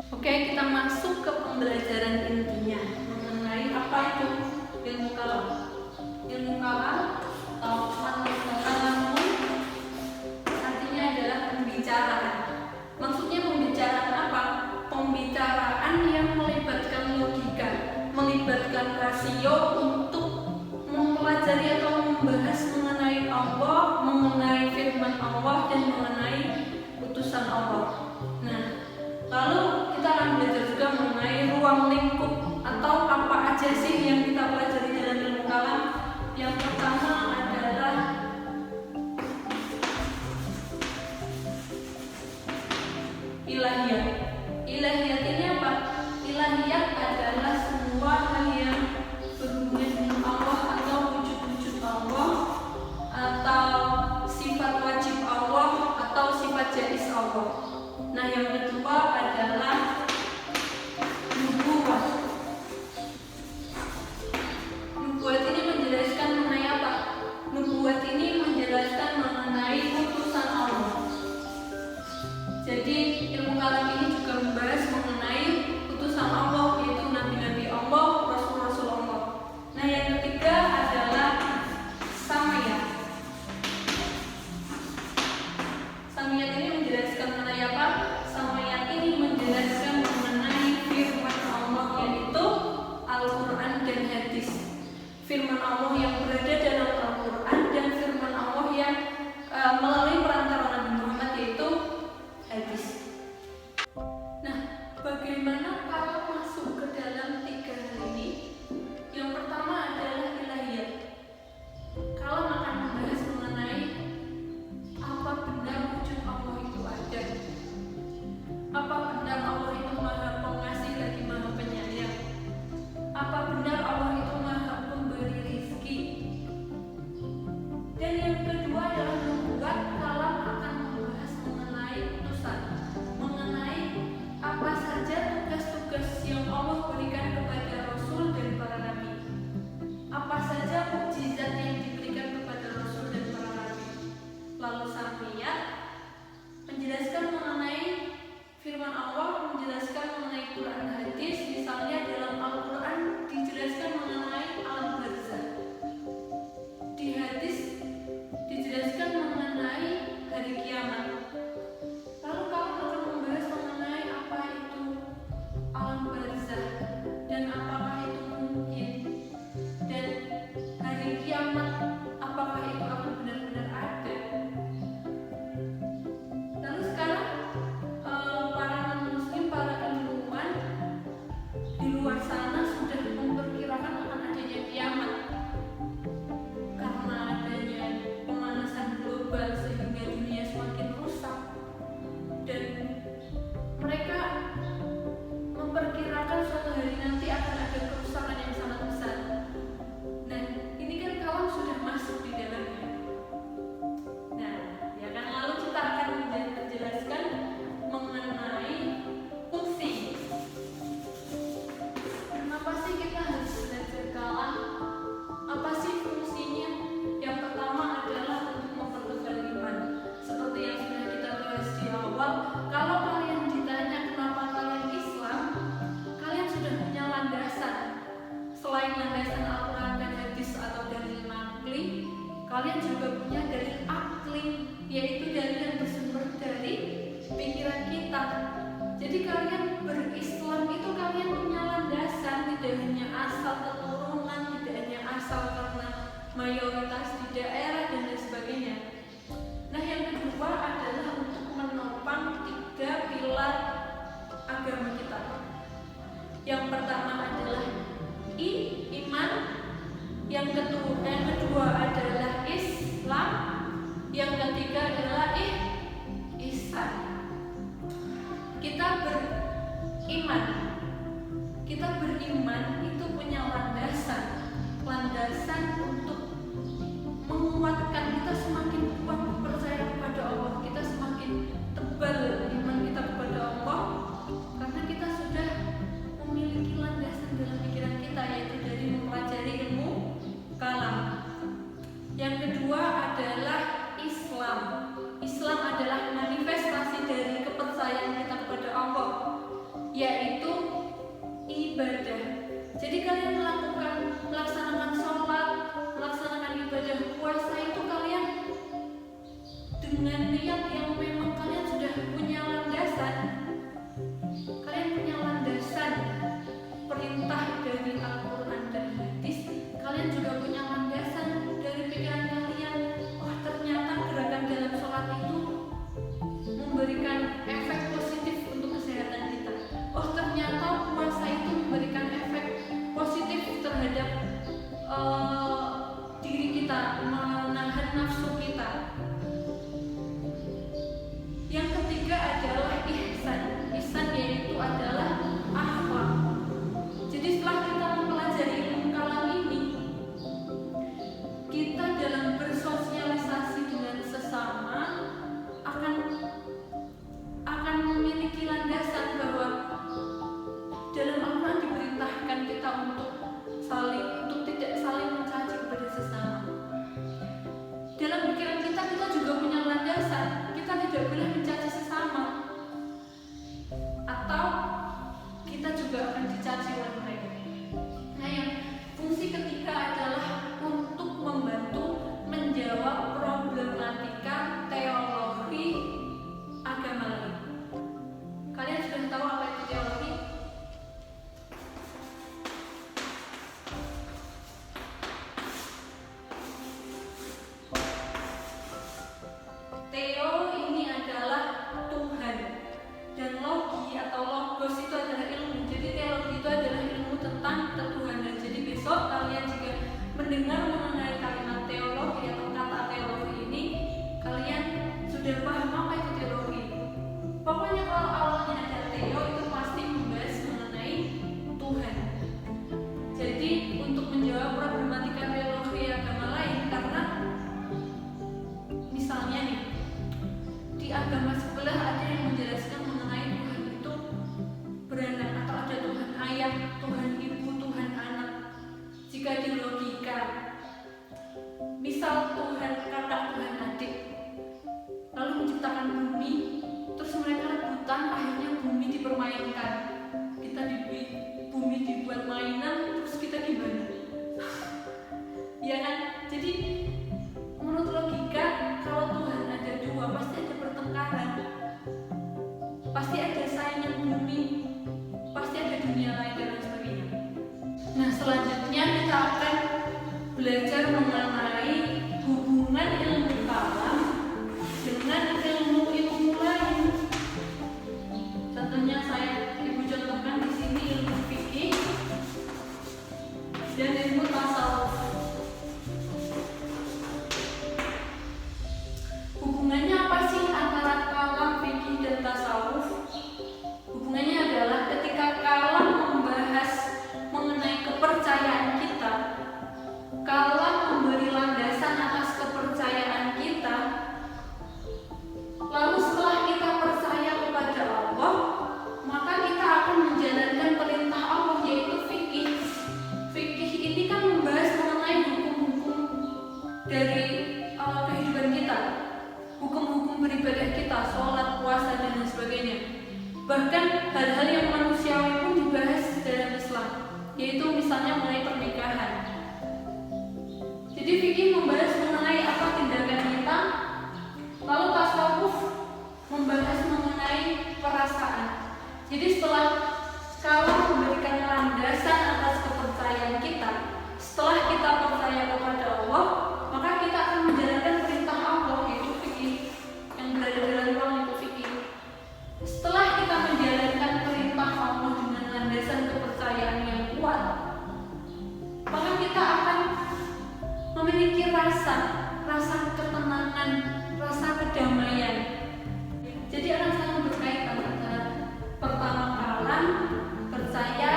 Oke, kita masuk ke pembelajaran intinya mengenai apa itu ilmu kalam. Ilmu kalam atau kalamun artinya adalah pembicaraan. Maksudnya pembicaraan apa? Pembicaraan yang melibatkan logika, melibatkan rasio untuk mempelajari atau membahas mengenai Allah, mengenai firman Allah, dan mengenai utusan Allah. Nah, lalu kita akan belajar juga mengenai ruang lingkup atau apa aja sih yang kita pelajari dalam ilmu kalam. Yang pertama adalah ilahiyat. Ilahiyat ini apa? Ilahiyat adalah semua hal yang berhubungan dengan Allah atau wujud-wujud Allah atau sifat wajib Allah atau sifat jaiz Allah. Nah, yang kedua adalah nubuwah. Nubuwat ini menjelaskan mengenai apa? Nubuwat ini menjelaskan mengenai utusan Allah. Jadi ilmu kalam ini juga membahas mengenai utusan Allah, yaitu nabi-nabi Allah, rasul-rasul Allah. Nah, yang ketiga adalah samayat. Samayat ini menjelaskan mengenai apa? Samayat ini menjelaskan mengenai firman Allah, yaitu Al-Quran dan hadis. Firman Allah yang berada dalam Al-Quran dan firman Allah yang melalui perantara Nabi Muhammad, yaitu hadis. Nah, bagaimana kalau masuk ke dalam tiga hal ini? Yang pertama adalah ilahiyat. Kalau akan membahas mengenai apa benar wujud Allah itu ada, apa benar Allah itu maha pengasih lagi maha penyayang, apa benar Allah itu maha pemberi rizki. Dan yang kedua adalah nubuwat. Kalam akan membahas mengenai utusan, mengenai apa saja tugas-tugas yang Allah berikan kepada Rasul dan para Nabi, apa saja mukjizat yang diberikan kepada Rasul dan para Nabi. Lalu samiyat menjelaskan mengenai firman Allah, menjelaskan mengenai Quran hadis. Misalnya dalam Al-Quran dijelaskan mengenai alam barzah, di hadis dijelaskan mengenai hari kiamat. Lalu kamu akan membahas mengenai apa itu alam barzah dan apakah itu mungkin, dan hari kiamat apakah itu akan benar-benar ada. Lalu sekarang para non-muslim, para ilmuwan di luar sana sudah memperkirakan akan adanya kiamat karena adanya pemanasan global sehingga dunia semakin rusak, dan mereka memperkirakan suatu hari nanti akan ada kerusakan yang sangat besar. Nah, ini kan kalam sudah masuk di dalamnya. Nah, ya kan, lalu kita akan menjelaskan mengenai fungsi. Kenapa sih kita harus belajar kalam? Apa sih fungsinya? Yang pertama adalah untuk mempertebal iman. Seperti yang sudah kita bahas di awal, kalau kalian ditanya kenapa kalian Islam, kalian sudah punya landasan. Selain landasan Al-Quran dan hadis atau dalil naqli, kalian juga punya dalil akli, yaitu dalil yang bersumber dari pikiran kita. Jadi kalian berislam itu kalian punya landasan, tidak hanya asal keturunan, tidak hanya asal karena mayoritas di daerah dan lain sebagainya. Nah, yang kedua adalah untuk menopang tiga pilar agama kita. Yang pertama adalah iman, yang kedua adalah Islam, yang ketiga adalah ihsan. Kita beriman itu punya landasan untuk menguatkan kita, semakin kuat percaya kepada Allah, kita semakin tebal iman kita kepada Allah karena kita sudah memiliki landasan dalam pikiran kita, yaitu dari mempelajari ilmu kalam. Yang kedua adalah Islam. Islam adalah manifestasi dari kepercayaan kita kepada Allah, dimainkan. Kita di bumi dibuat mainan, terus kita gimana? Ya kan? Jadi menurut logika, kalau Tuhan ada dua, pasti ada pertengkaran, pasti ada saingan bumi, pasti ada dunia lain dan lain sebagainya. Nah, selanjutnya kita akan belajar mengenai hubungan ilmu kalam dengan ilmu-ilmu lain. Contohnya ibu contohkan di sini ilmu fikih dan ilmu tasawuf. Hubungannya apa sih antara kalam, fikih dan tasawuf? Hubungannya adalah ketika kalam membahas mengenai kepercayaan kita, kalam memberi landasan atas kepercayaan kita, lalu setelah kita percaya kepada Allah, maka kita akan menjalankan perintah Allah, yaitu fikih. Fikih ini kan membahas mengenai hukum-hukum dari kehidupan kita, hukum-hukum beribadah kita, sholat, puasa, dan lain sebagainya. Bahkan hal-hal yang manusiawi pun dibahas dalam Islam, yaitu misalnya mengenai pernikahan. Jadi fikih membahas mengenai apa tindakan kita, lalu tasawuf membahas mengenai perasaan. Jadi setelah kalau memberikan landasan atas kepercayaan kita, setelah kita percaya kepada Allah, maka kita akan menjalankan perintah Allah, yaitu fikih. Yang berada dalam ruang itu fikih. Setelah kita menjalankan perintah Allah dengan landasan kepercayaan yang kuat, maka kita akan memiliki rasa ketenangan, rasa kedamaian. Jadi akan sangat berkaitan antara pertama kalam, percaya,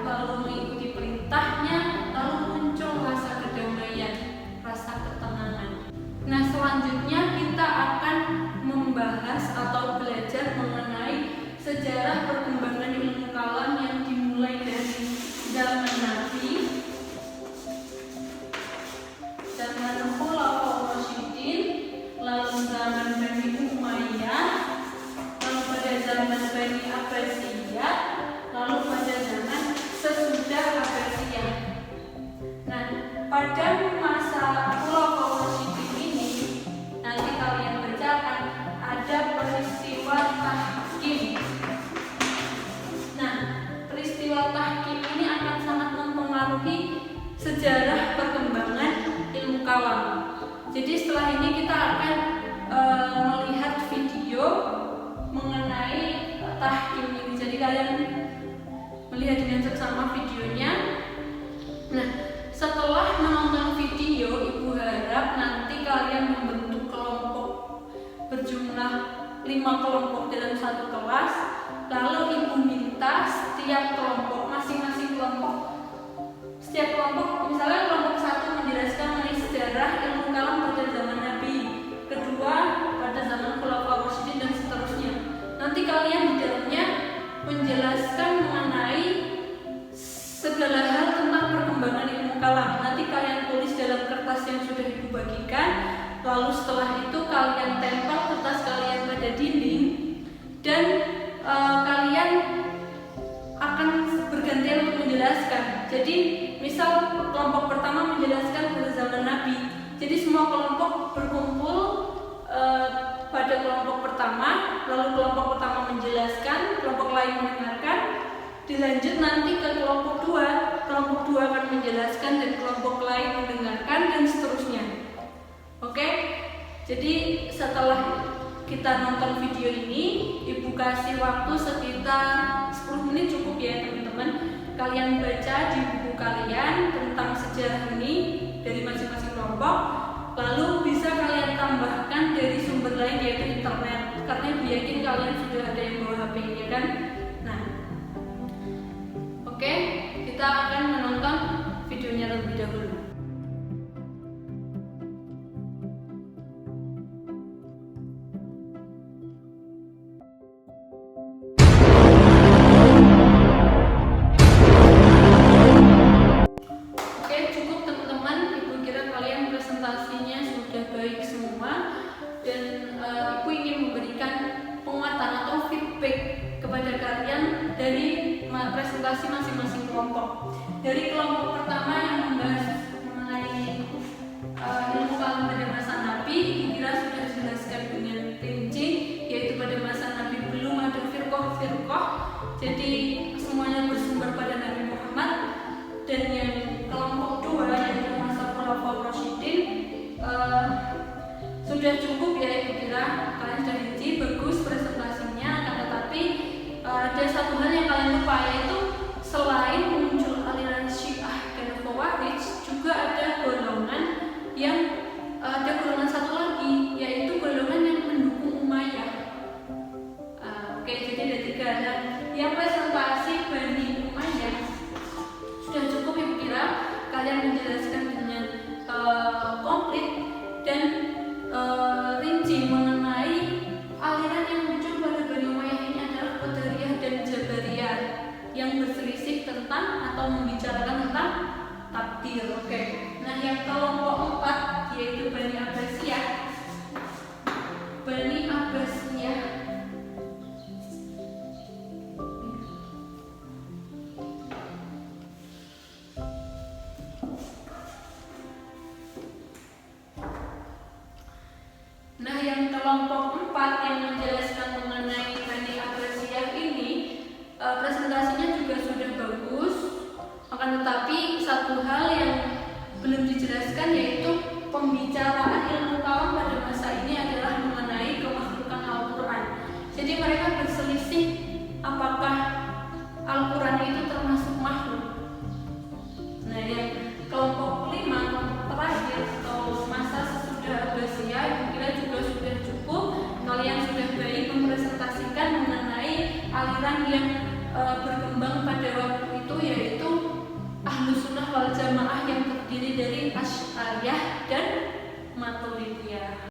lalu mengikuti perintahnya, lalu muncul rasa kedamaian, rasa ketenangan. Nah, selanjutnya kita akan membahas atau belajar mengenai sejarah perkembangan ilmu kalam yang dimulai dari zaman Nabi, zaman Khulafaur Rasyidin, lalu zaman Bani Umayyah, lalu pada zaman Bani Abbasiyah, lalu pada zaman sesudah Abbasiyah. Nah, pada masa Khulafaur Rasyidin ini, nanti kalian bacakan ada peristiwa tahkim. Nah, peristiwa tahkim ini akan sangat mempengaruhi sejarah perkembangan ilmu kalam. Jadi setelah ini kita akan melihat video mengenai tahkim ini. Jadi kalian melihat dengan seksama videonya. Nah, setelah menonton video, ibu harap nanti kalian membentuk kelompok berjumlah 5 kelompok dalam satu kelas. Lalu ibu minta setiap kelompok, masing-masing kelompok, setiap kelompok, misalnya kelompok 1 menjelaskan mengenai sejarah ilmu kalam pada zaman Nabi, kedua pada zaman Khulafaur Rasyidin, dan seterusnya. Nanti kalian di dalamnya menjelaskan mengenai segala hal tentang perkembangan ilmu kalam. Nanti kalian tulis dalam kertas yang sudah ibu bagikan. Lalu setelah itu kalian tempel kertas kalian pada dinding, dan kalian akan bergantian untuk menjelaskan. Jadi misal kelompok pertama menjelaskan pada zaman Nabi, jadi semua kelompok berkumpul pada kelompok pertama, lalu kelompok pertama menjelaskan, kelompok lain mendengarkan, dilanjut nanti ke kelompok 2, kelompok 2 akan menjelaskan dan kelompok lain mendengarkan, dan seterusnya. Oke? Jadi setelah kita nonton video ini, ibu kasih waktu sekitar 10 menit cukup ya teman-teman. Kalian baca di buku kalian tentang sejarah ini dari masing-masing kelompok. Lalu bisa kalian tambahkan dari sumber lain, yaitu internet. Karena ibu yakin kalian sudah ada yang bawa HP ya kan. Nah, oke, kita akan menonton videonya terlebih dahulu. Presentasinya sudah baik semua, dan ibu ingin memberikan penguatan atau feedback kepada presentasi masing-masing kelompok. Dari kelompok pertama yang membahas mengenai ilmu kalam pada masa Nabi, Ibu Kira sudah jelaskan dengan rinci, yaitu pada masa Nabi belum ada firqah, jadi semuanya bersumber pada Nabi Muhammad. Dan yang kelompok dua yaitu masa Khulafaur Rasyidin, sudah cukup ya Ibu Kira, kalian sudah rinci, bagus presentasinya, akan tetapi ada satu hal yang kalian lupa, yaitu selain muncul aliran Syiah dan Khawarij, juga ada golongan satu lagi, yaitu golongan yang mendukung Umayyah. Oke, jadi ada tiga. Dan yang presentasi Bani Umayyah sudah cukup Ibu Kira, kalian menjelaskan dengan komplit dan rinci mengenai aliran yang muncul pada Bani Umayyah ini adalah Qadariyah dan Jabariyah yang berselisih tentang atau membicarakan tentang takdir. Oke. Nah, yang kelompok 4 yaitu Bani Abbasiyah. Bani Abbasiyah Nah, yang kelompok 4 yang menjelaskan mengenai Bani Abbasiyah ini, presentasinya juga sudah bagus. Akan tetapi satu hal yang belum dijelaskan, yaitu pembicaraan ilmu kalam pada masa ini adalah mengenai kemakhlukan Al-Quran. Jadi mereka berselisih apakah Al-Quran itu termasuk makhluk. Nah, yang kelompok 5, kelompok terakhir atau masa sesudah Abbasiyah, Ibu Kira juga sudah cukup. Kalian sudah baik mempresentasikan mengenai aliran yang berkembang pada waktu itu, yaitu Ahlus Sunnah wal Jamaah yang terdiri dari Asy'ariyah dan Maturidiyah.